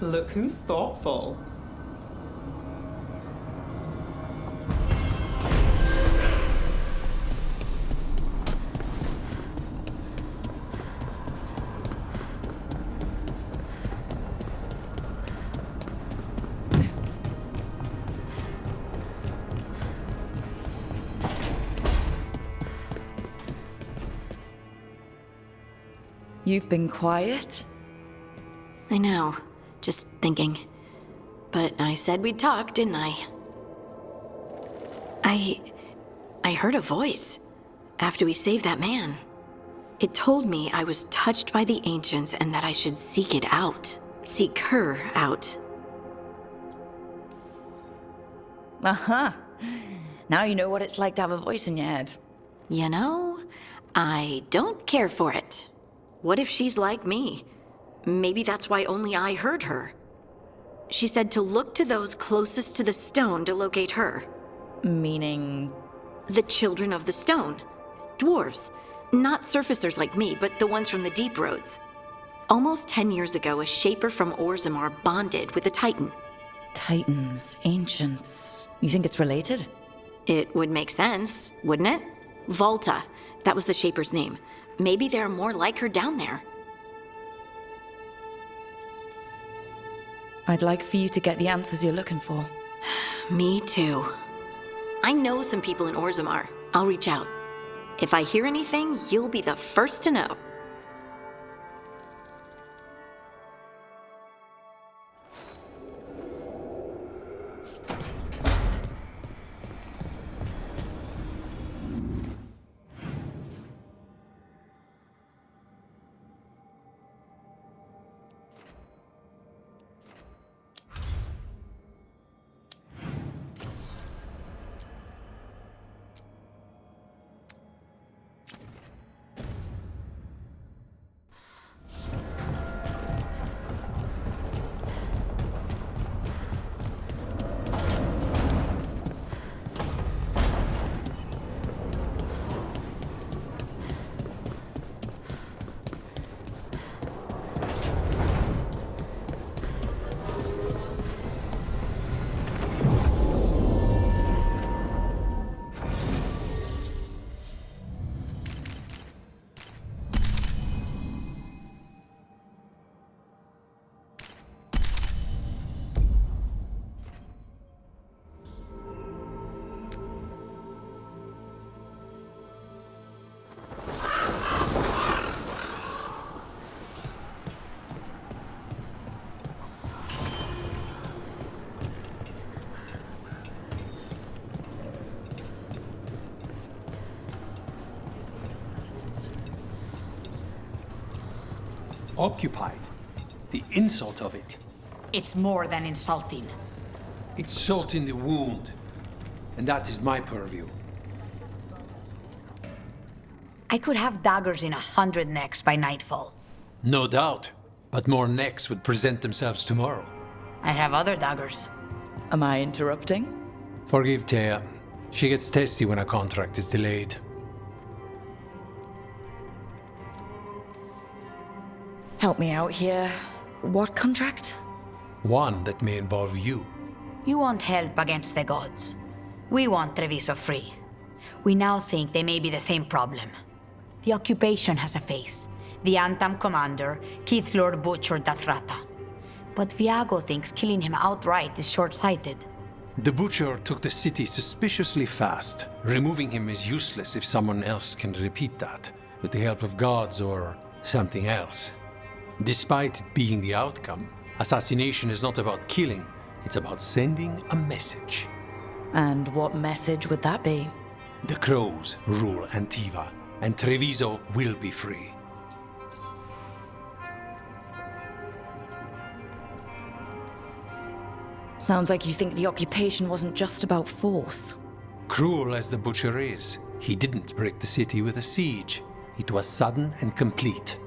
Look who's thoughtful. You've been quiet? I know. Just thinking. But I said we'd talk, didn't I? I heard a voice after we saved that man. It told me I was touched by the ancients and that I should seek it out. Seek her out. Uh-huh. Now you know what it's like to have a voice in your head. You know, I don't care for it. What if she's like me? Maybe that's why only I heard her. She said to look to those closest to the stone to locate her. Meaning? The children of the stone. Dwarves. Not surfacers like me, but the ones from the deep roads. Almost 10 years ago, a shaper from Orzammar bonded with a titan. Titans, ancients. You think it's related? It would make sense, wouldn't it? Volta. That was the shaper's name. Maybe there are more like her down there. I'd like for you to get the answers you're looking for. Me too. I know some people in Orzammar. I'll reach out. If I hear anything, you'll be the first to know. Occupied. The insult of it. It's more than insulting. It's salt in the wound. And that is my purview. I could have daggers in 100 necks by nightfall. No doubt. But more necks would present themselves tomorrow. I have other daggers. Am I interrupting? Forgive Thea. She gets testy when a contract is delayed. Help me out here. What contract? One that may involve you. You want help against the gods. We want Treviso free. We now think they may be the same problem. The occupation has a face. The Antam commander, Keithlor butchered Dathrata. But Viago thinks killing him outright is short-sighted. The Butcher took the city suspiciously fast. Removing him is useless if someone else can repeat that, with the help of gods or something else. Despite it being the outcome, assassination is not about killing, it's about sending a message. And what message would that be? The Crows rule Antiva, and Treviso will be free. Sounds like you think the occupation wasn't just about force. Cruel as the Butcher is, he didn't break the city with a siege. It was sudden and complete.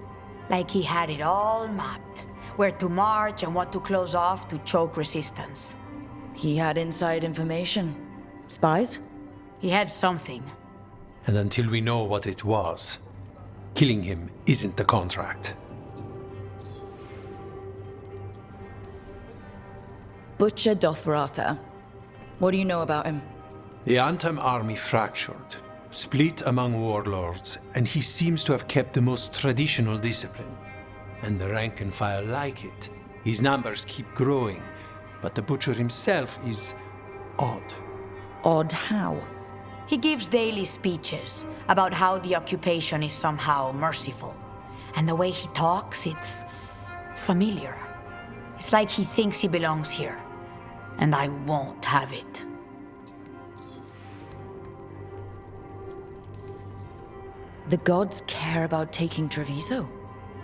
Like he had it all mapped. Where to march and what to close off to choke resistance. He had inside information. Spies? He had something. And until we know what it was, killing him isn't the contract. Butcher Dothrata. What do you know about him? The Antam army fractured, split among warlords, and he seems to have kept the most traditional discipline. And the rank and file like it. His numbers keep growing, but the Butcher himself is odd. Odd how? He gives daily speeches about how the occupation is somehow merciful. And the way he talks, it's familiar. It's like he thinks he belongs here. And I won't have it. The gods care about taking Treviso?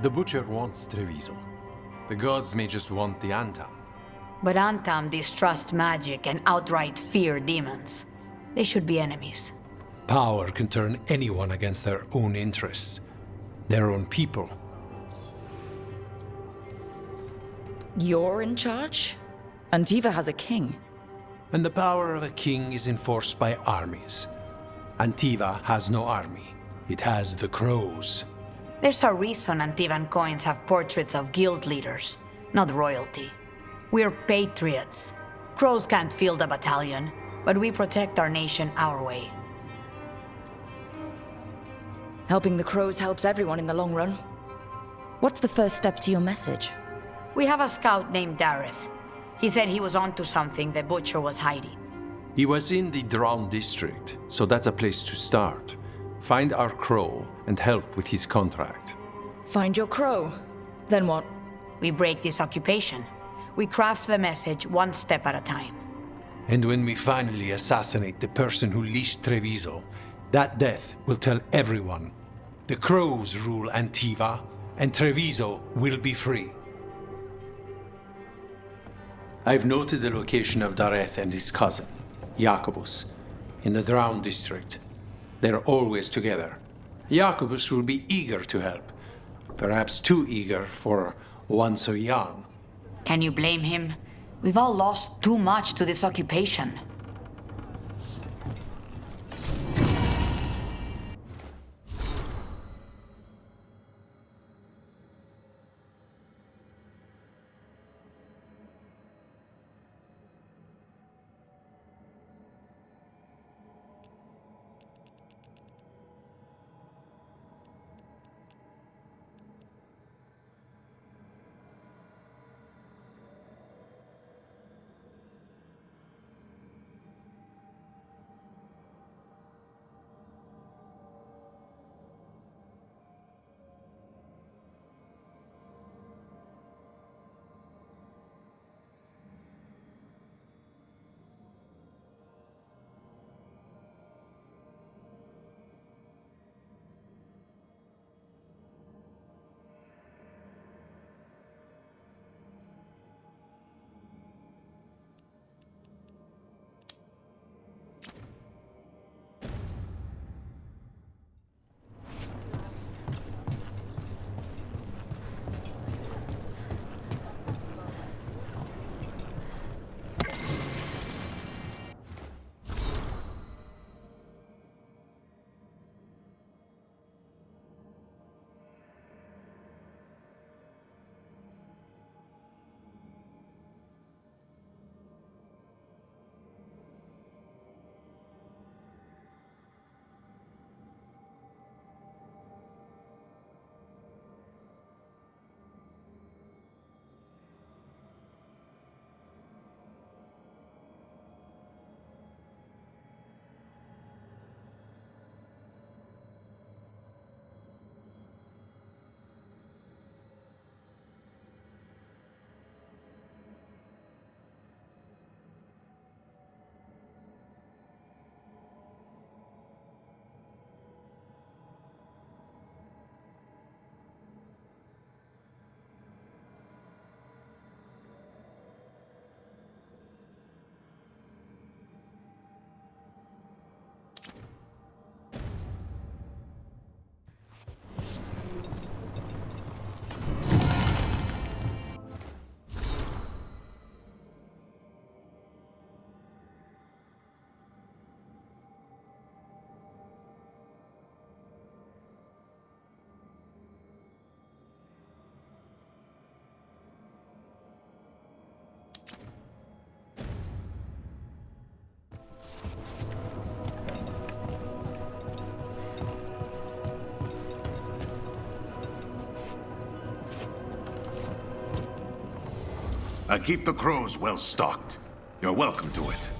The Butcher wants Treviso. The gods may just want the Antam. But Antam distrusts magic and outright fear demons. They should be enemies. Power can turn anyone against their own interests, their own people. You're in charge? Antiva has a king. And the power of a king is enforced by armies. Antiva has no army. It has the crows. There's a reason Antivan coins have portraits of guild leaders, not royalty. We're patriots. Crows can't field a battalion, but we protect our nation our way. Helping the crows helps everyone in the long run. What's the first step to your message? We have a scout named Dareth. He said he was onto something the Butcher was hiding. He was in the Drown district, so that's a place to start. Find our crow and help with his contract. Find your crow. Then what? We break this occupation. We craft the message one step at a time. And when we finally assassinate the person who leashed Treviso, that death will tell everyone. The crows rule Antiva, and Treviso will be free. I've noted the location of Dareth and his cousin, Jacobus, in the Drown district. They're always together. Jacobus will be eager to help. Perhaps too eager for one so young. Can you blame him? We've all lost too much to this occupation. I keep the crows well stocked. You're welcome to it.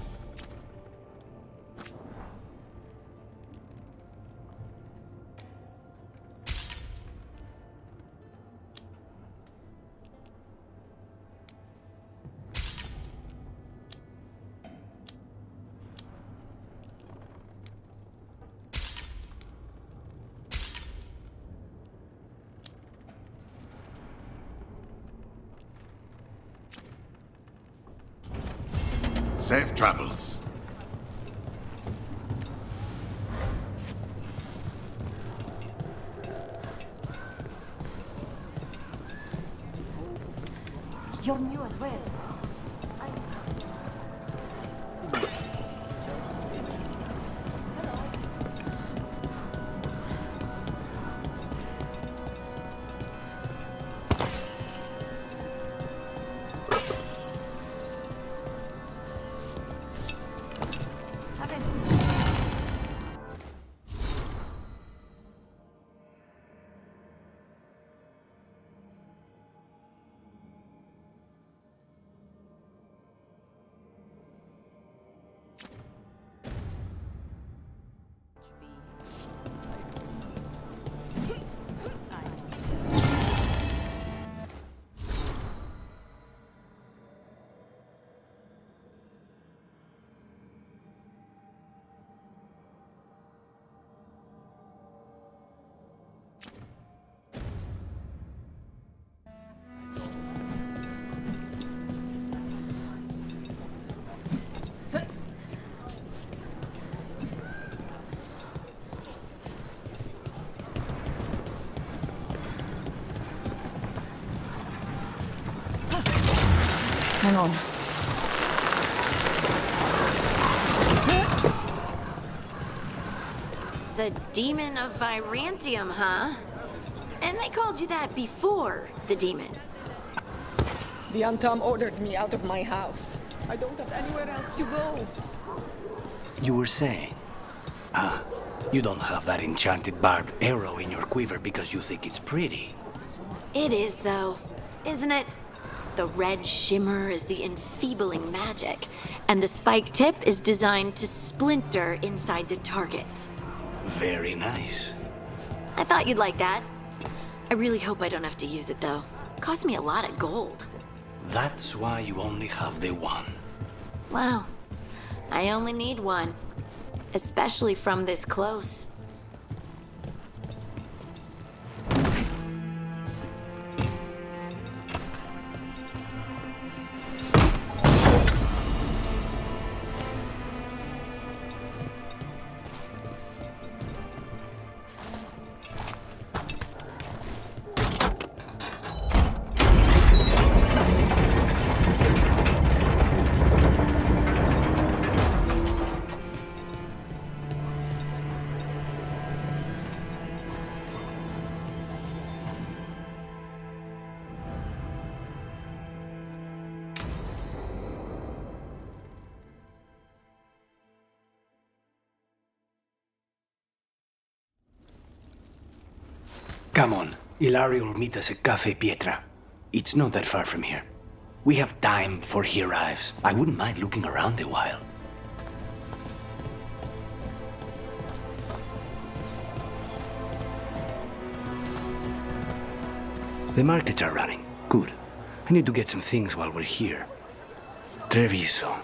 Safe travels. You're new as well. Hang on. The Demon of Virantium, huh? And they called you that before the demon. The Antam ordered me out of my house. I don't have anywhere else to go. You were saying? You don't have that enchanted barbed arrow in your quiver because you think it's pretty. It is, though, isn't it? The red shimmer is the enfeebling magic, and the spike tip is designed to splinter inside the target. Very nice. I thought you'd like that. I really hope I don't have to use it, though. Cost me a lot of gold. That's why you only have the one. Well, I only need one. Especially from this close. Come on, Ilario will meet us at Cafe Pietra. It's not that far from here. We have time before he arrives. I wouldn't mind looking around a while. The markets are running. Good. I need to get some things while we're here. Treviso.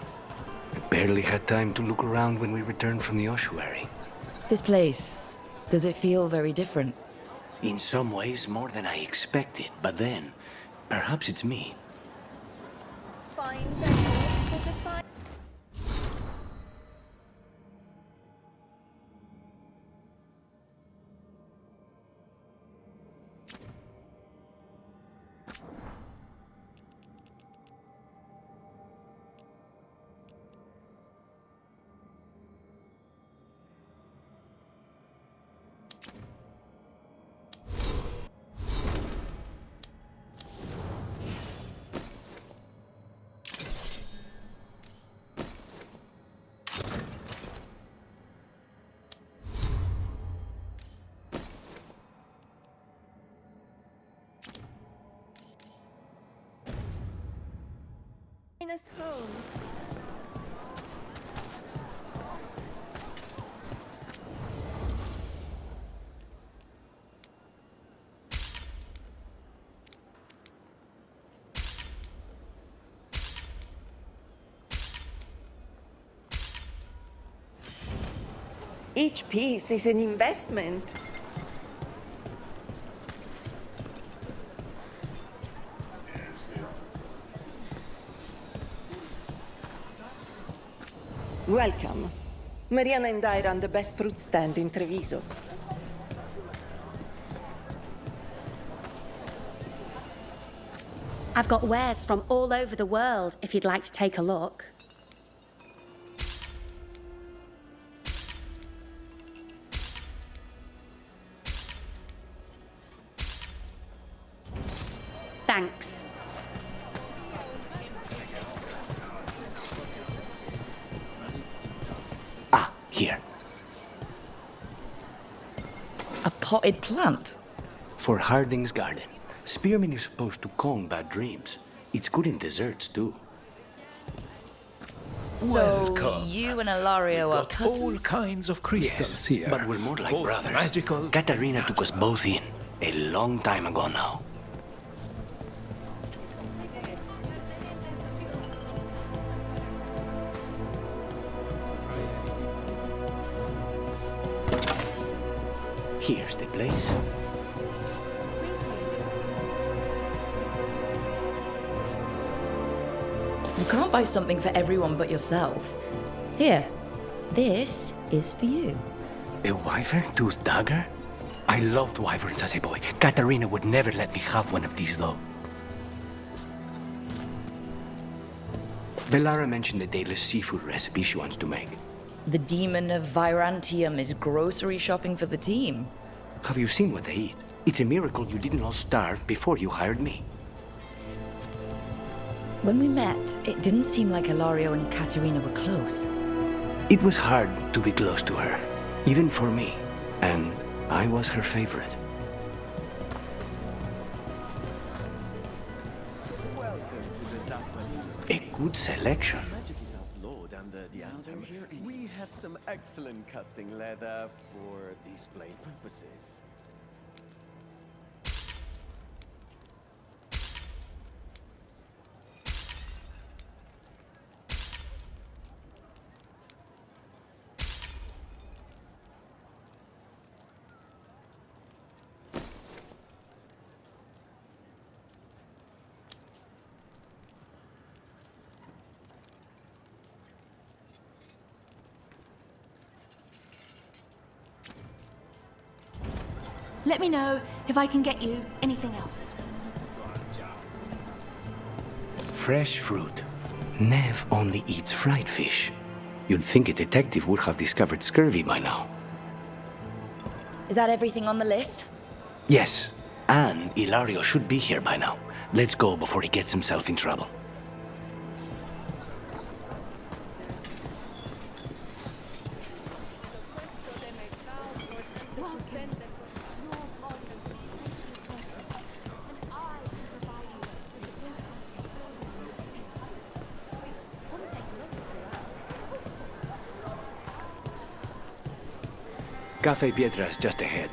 I barely had time to look around when we returned from the ossuary. This place, does it feel very different? In some ways, more than I expected. But then, perhaps it's me. finest homes. Each piece is an investment. Welcome. Mariana and I run the best fruit stand in Treviso. I've got wares from all over the world if you'd like to take a look. Thanks. Ah, here. A potted plant? For Harding's garden. Spearmint is supposed to calm bad dreams. It's good in desserts, too. So, you and Ilario are Got all cousins? kinds of crystals here. But we're more like both brothers. Magical. Katarina took us both in. A long time ago now. Here's the place. You can't buy something for everyone but yourself. Here, this is for you. A wyvern tooth dagger? I loved wyverns as a boy. Katarina would never let me have one of these, though. Velara mentioned the daily seafood recipe she wants to make. The demon of Virantium is grocery shopping for the team. Have you seen what they eat? It's a miracle you didn't all starve before you hired me. When we met, it didn't seem like Ilario and Katerina were close. It was hard to be close to her, even for me. And I was her favorite. A good selection. We have some excellent casting leather for display purposes. Let me know if I can get you anything else. Fresh fruit. Nev only eats fried fish. You'd think a detective would have discovered scurvy by now. Is that everything on the list? Yes, and Ilario should be here by now. Let's go before he gets himself in trouble. Cafe Pietra's just ahead.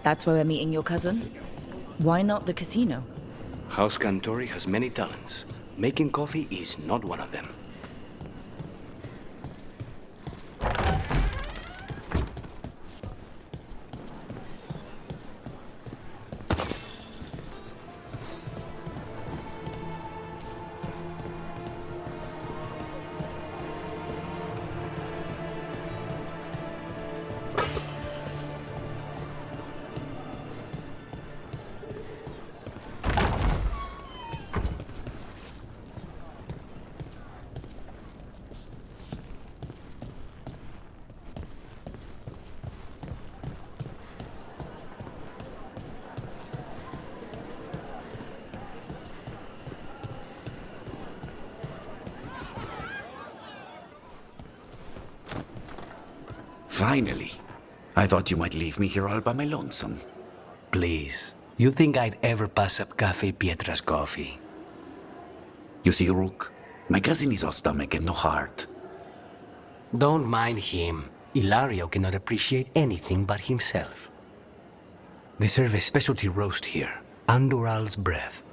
That's where we're meeting your cousin? Why not the casino? House Cantori has many talents. Making coffee is not one of them. Finally. I thought you might leave me here all by my lonesome. Please. You think I'd ever pass up Cafe Pietra's coffee? You see, Rook, My cousin is all stomach and no heart. Don't mind him. Ilario cannot appreciate anything but himself. They serve a specialty roast here, Andoral's breath.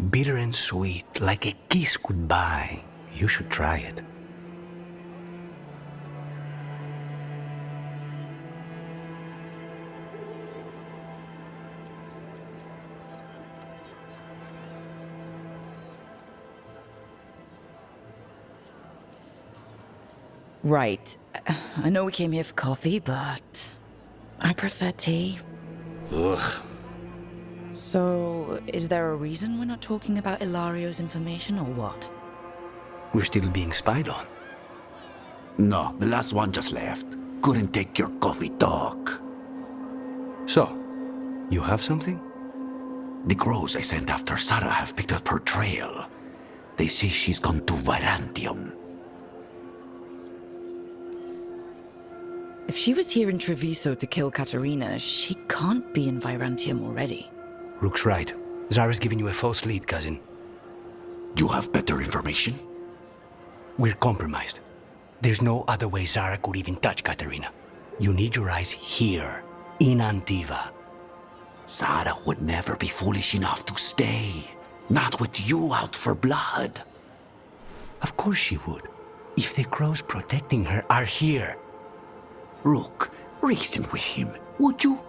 Bitter and sweet, like a kiss goodbye. You should try it. Right. I know we came here for coffee, but I prefer tea. Ugh. So, is there a reason we're not talking about Ilario's information, or what? We're still being spied on. No, the last one just left. Couldn't take your coffee talk. So, you have something? The crows I sent after Sarah have picked up her trail. They say she's gone to Varantium. If she was here in Treviso to kill Katerina, she can't be in Virantium already. Rook's right. Zara's giving you a false lead, cousin. You have better information? We're compromised. There's no other way Zara could even touch Katerina. You need your eyes here, in Antiva. Sarah would never be foolish enough to stay. Not with you out for blood. Of course she would. If the crows protecting her are here. Rook, reason with him, would you?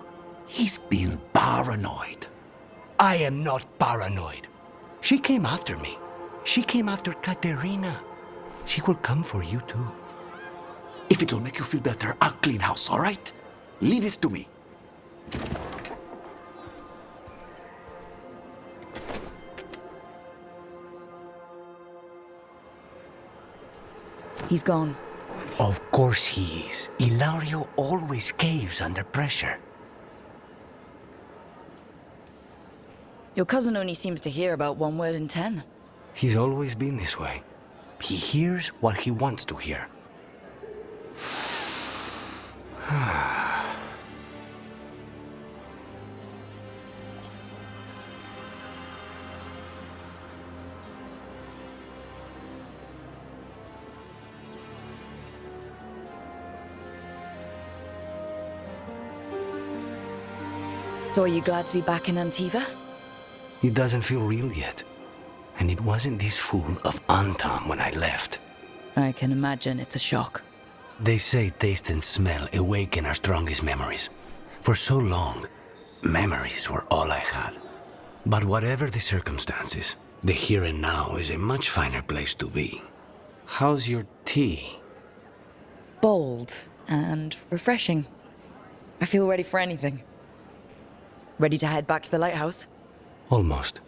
He's being paranoid. I am not paranoid. She came after me. She came after Katerina. She will come for you too. If it'll make you feel better, I'll clean house, all right? Leave this to me. He's gone. Of course he is. Ilario always caves under pressure. Your cousin only seems to hear about one word in 10. He's always been this way. He hears what he wants to hear. So are you glad to be back in Antiva? It doesn't feel real yet. And it wasn't this full of Antam when I left. I can imagine it's a shock. They say taste and smell awaken our strongest memories. For so long, memories were all I had. But whatever the circumstances, the here and now is a much finer place to be. How's your tea? Bold and refreshing. I feel ready for anything. Ready to head back to the lighthouse? Almost.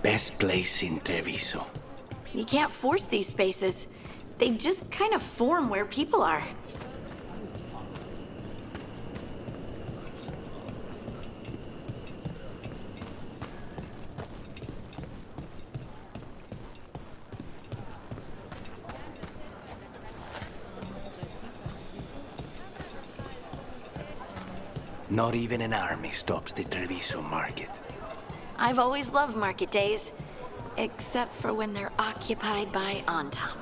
best place in Treviso. You can't force these spaces. They just kind of form where people are. Not even an army stops the Treviso market. I've always loved market days, except for when they're occupied by Antam.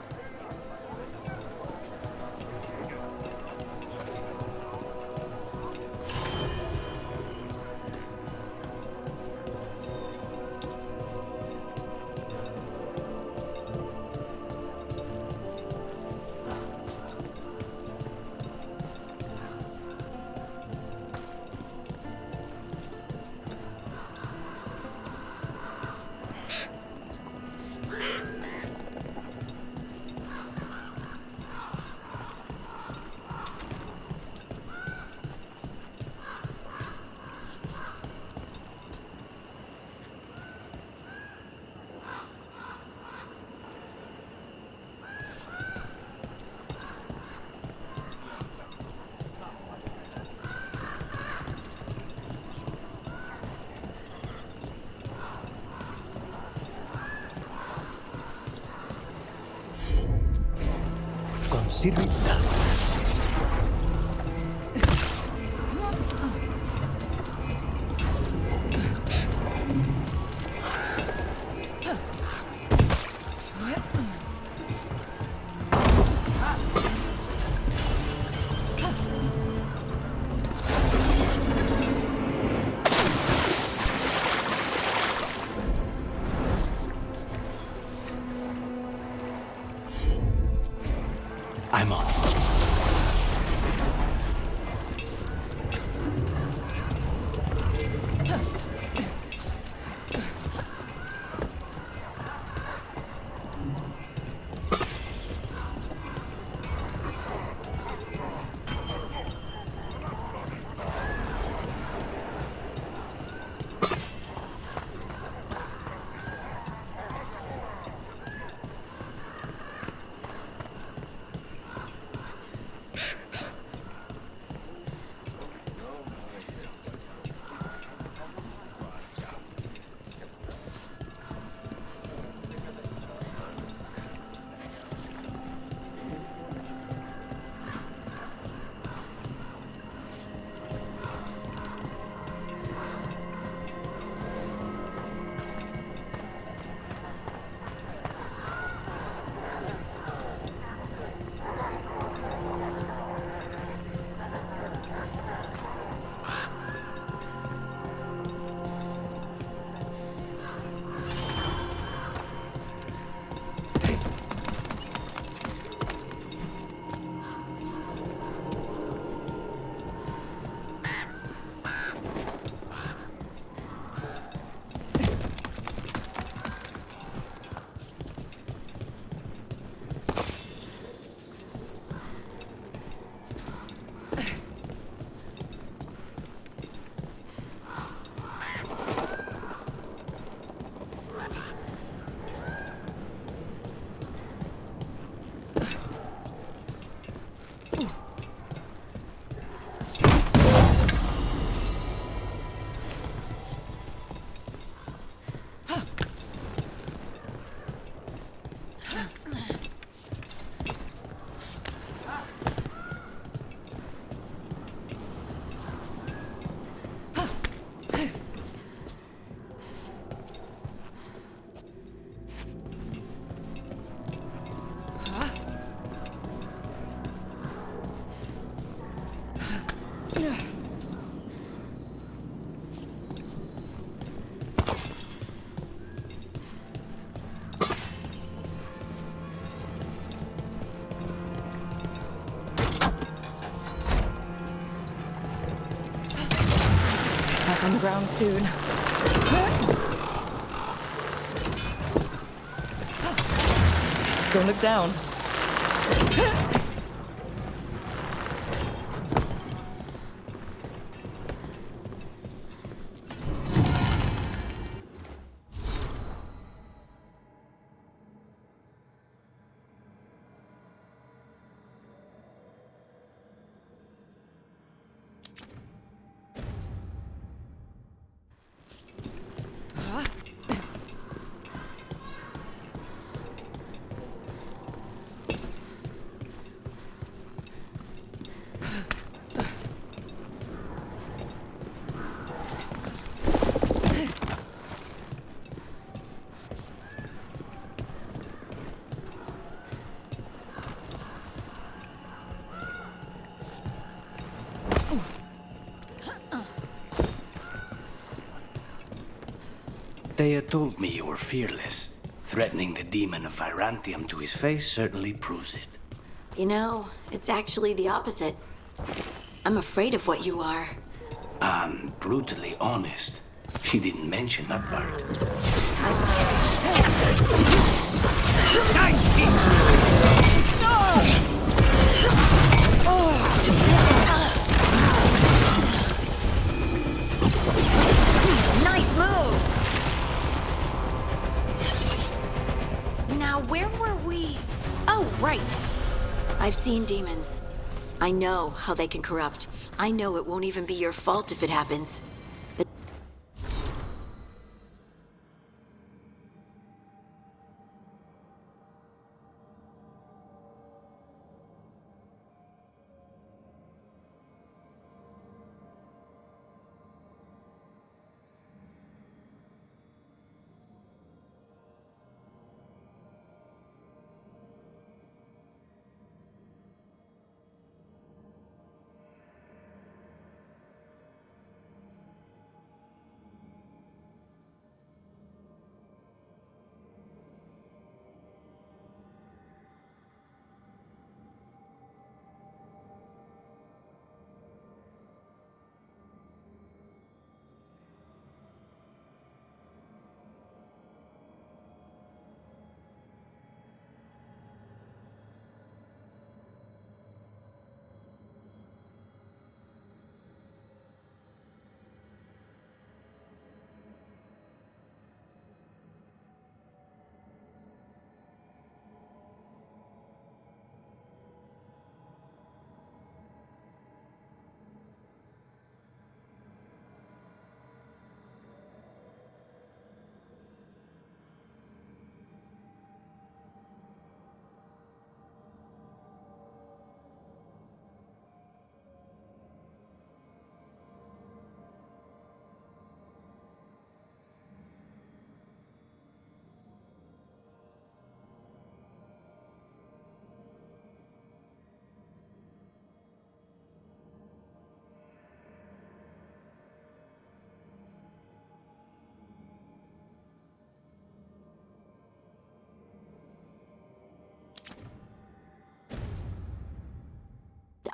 Consider it done. I'm on. Back on the ground soon. Don't look down. Thea told me you were fearless. Threatening the demon of Virantium to his face certainly proves it. You know, it's actually the opposite. I'm afraid of what you are. I'm brutally honest. She didn't mention that part. Nice moves! Now, where were we? Oh, right. I've seen demons. I know how they can corrupt. I know it won't even be your fault if it happens. But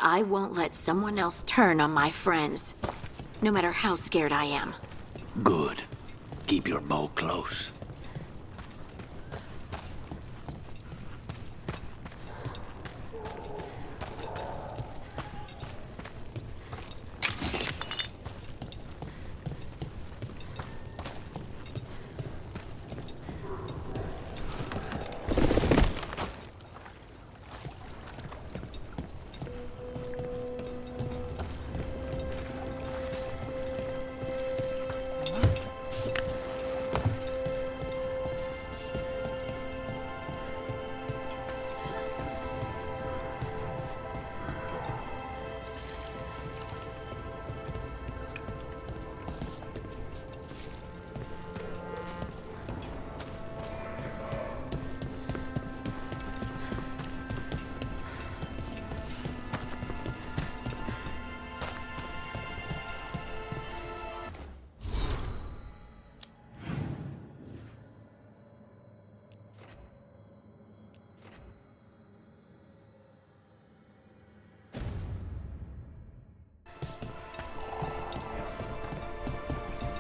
I won't let someone else turn on my friends, no matter how scared I am. Good. Keep your bow close.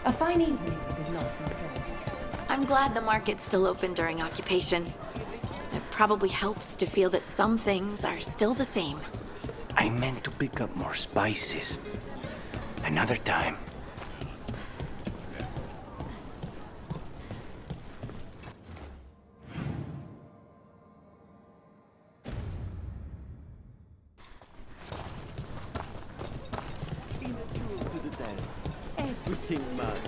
A fine evening, is it not, my friends? I'm glad the market's still open during occupation. It probably helps to feel that some things are still the same. I meant to pick up more spices. Another time. In a duel to the death, everything matters.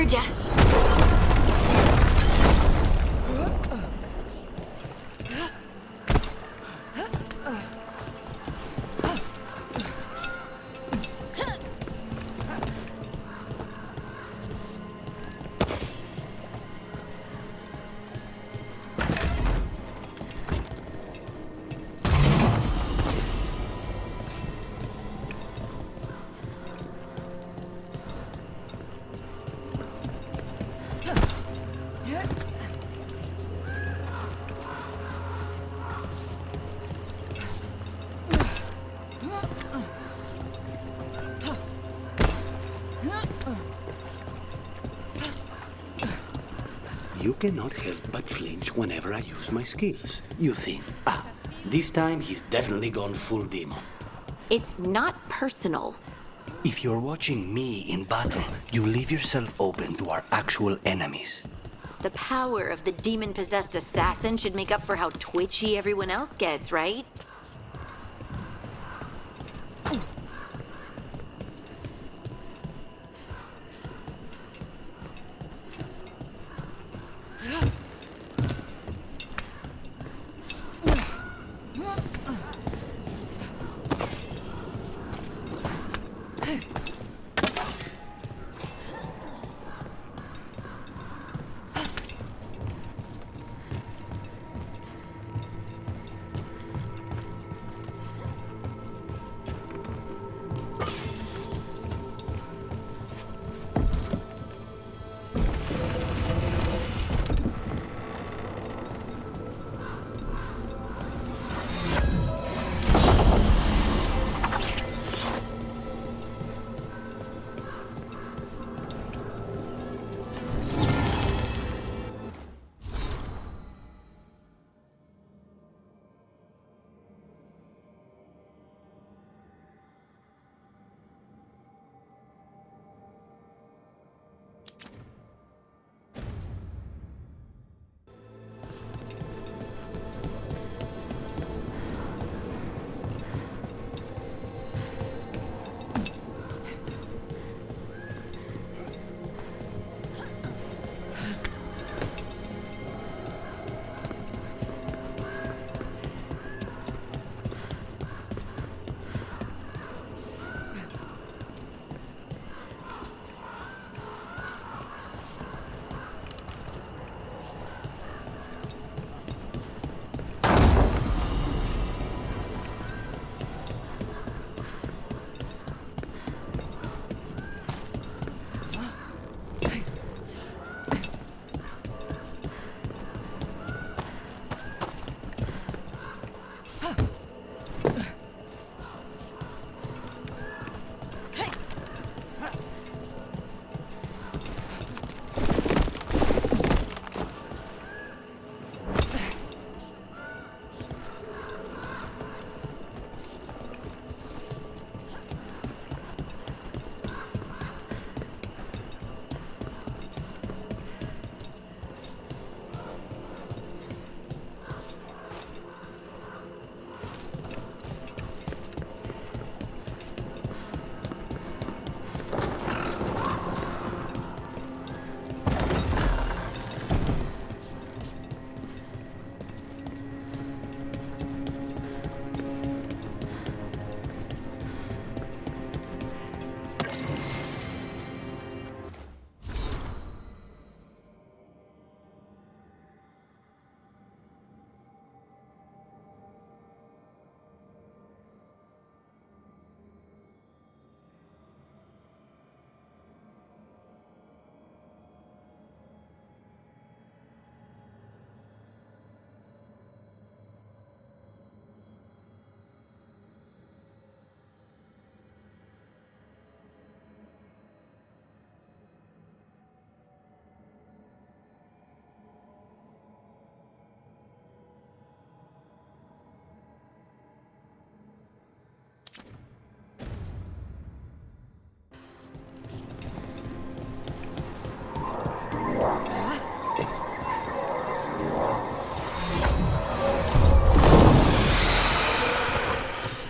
Heard ya. You cannot help but flinch whenever I use my skills. You think, this time he's definitely gone full demon. It's not personal. If you're watching me in battle, you leave yourself open to our actual enemies. The power of the demon-possessed assassin should make up for how twitchy everyone else gets, right?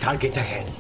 Targets ahead.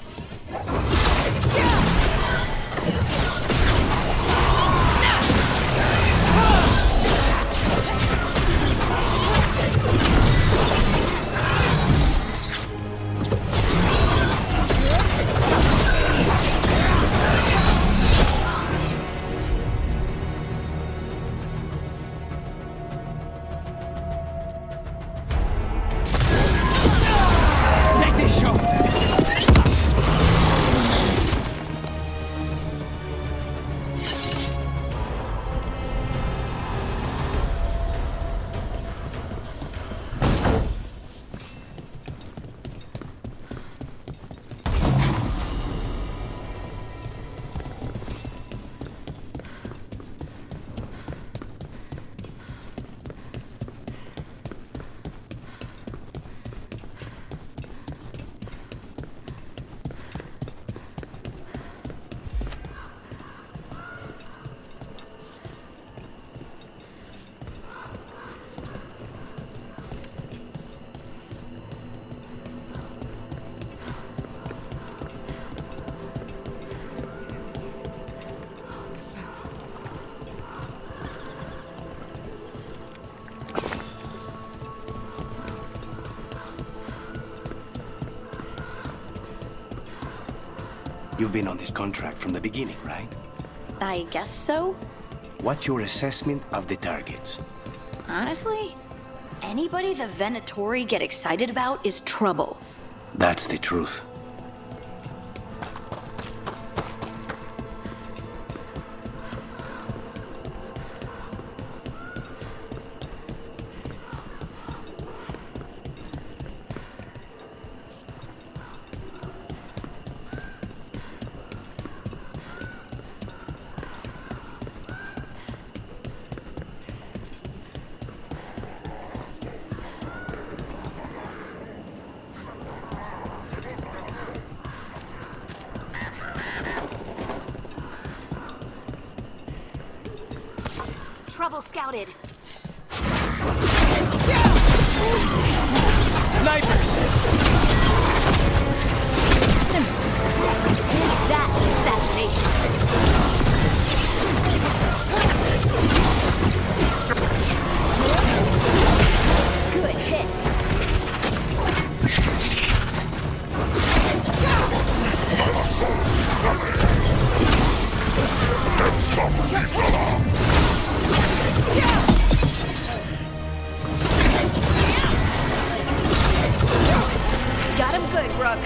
You've been on this contract from the beginning, right? I guess so. What's your assessment of the targets? Honestly, anybody the Venatori get excited about is trouble. That's the truth. Trouble scouted. Snipers! That's assassination. Good hit. Got him good, Rook.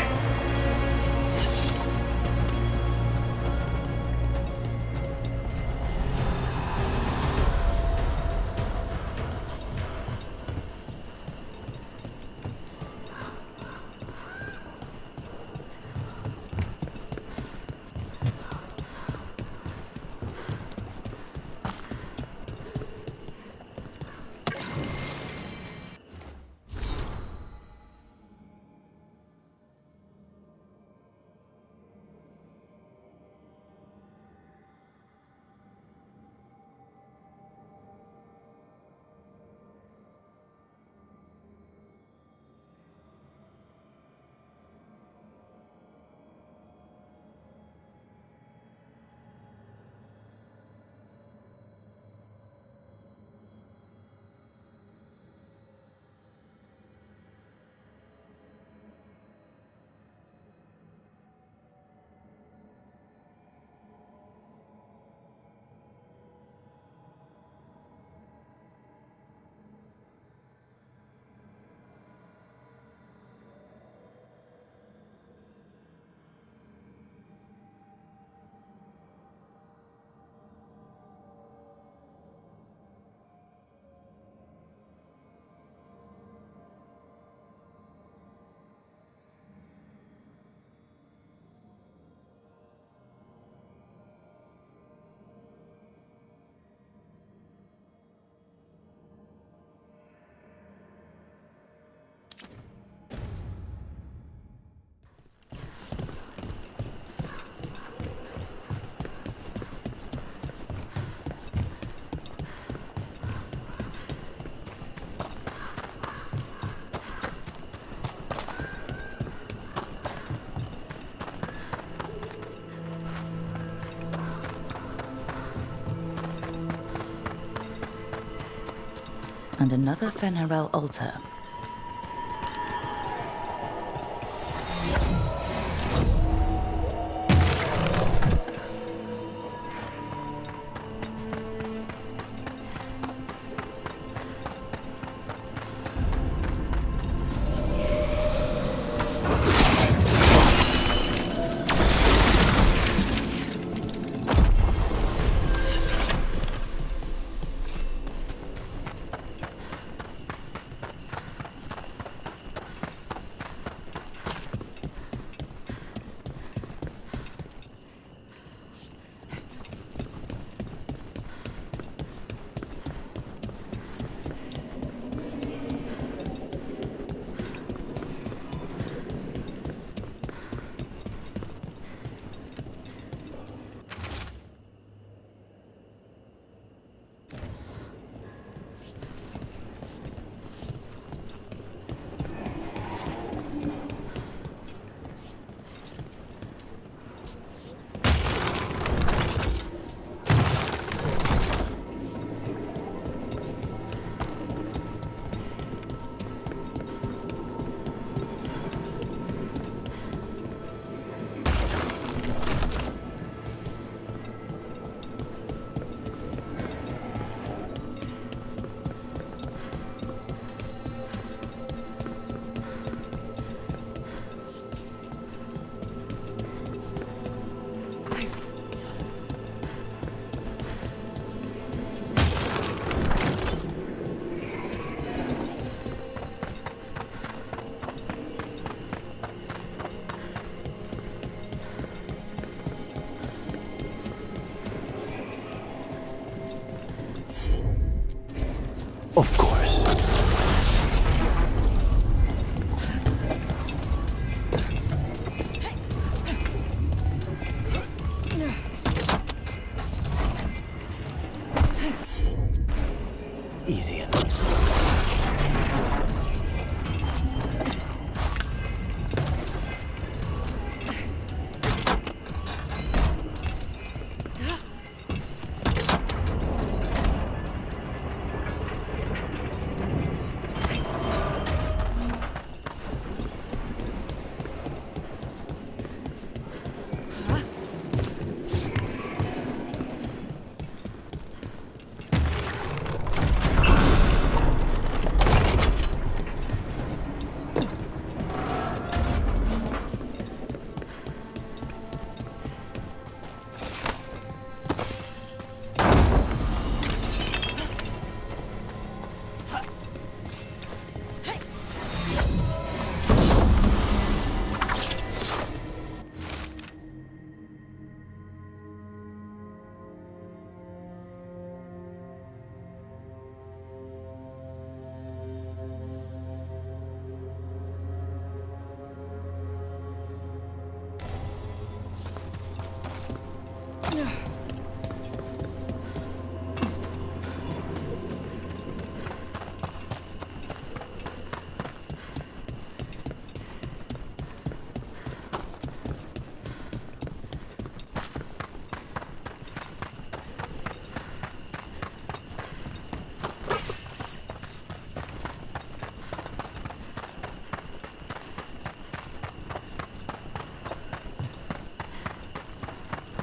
And another Fenarel altar.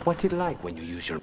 What's it like when you use your...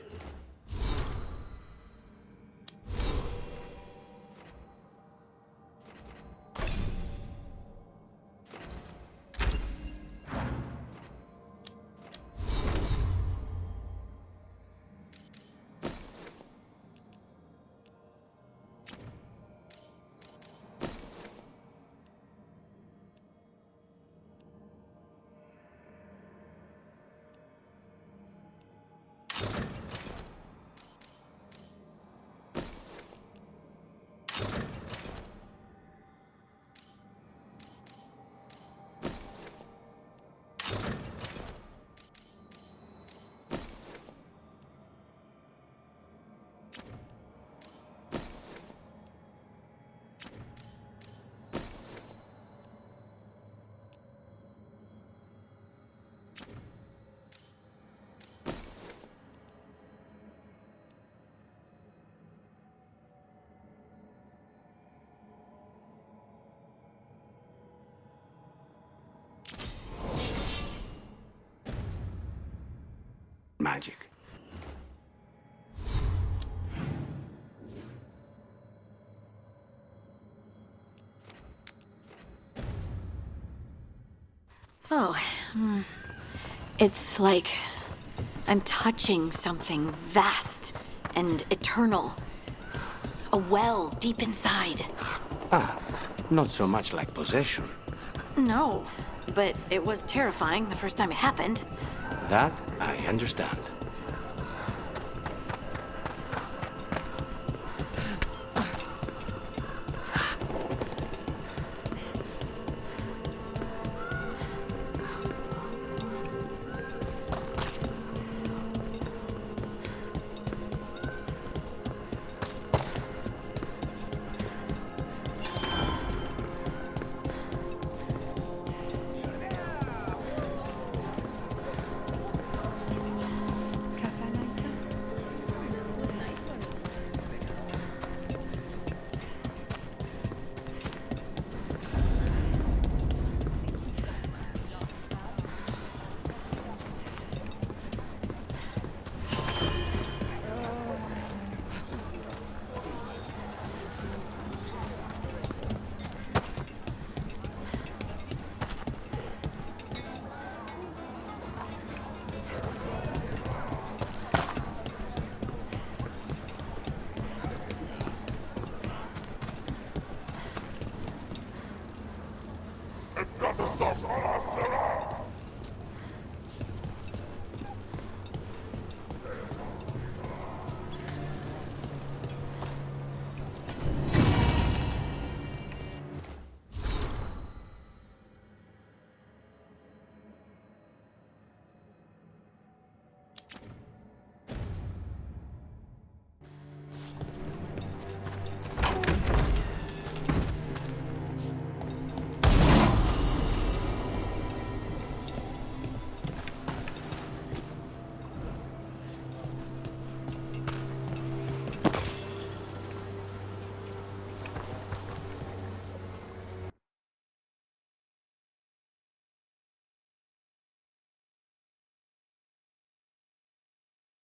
magic? Oh, it's like I'm touching something vast and eternal. A well deep inside. Ah, not so much like possession. No, but it was terrifying the first time it happened. That I understand.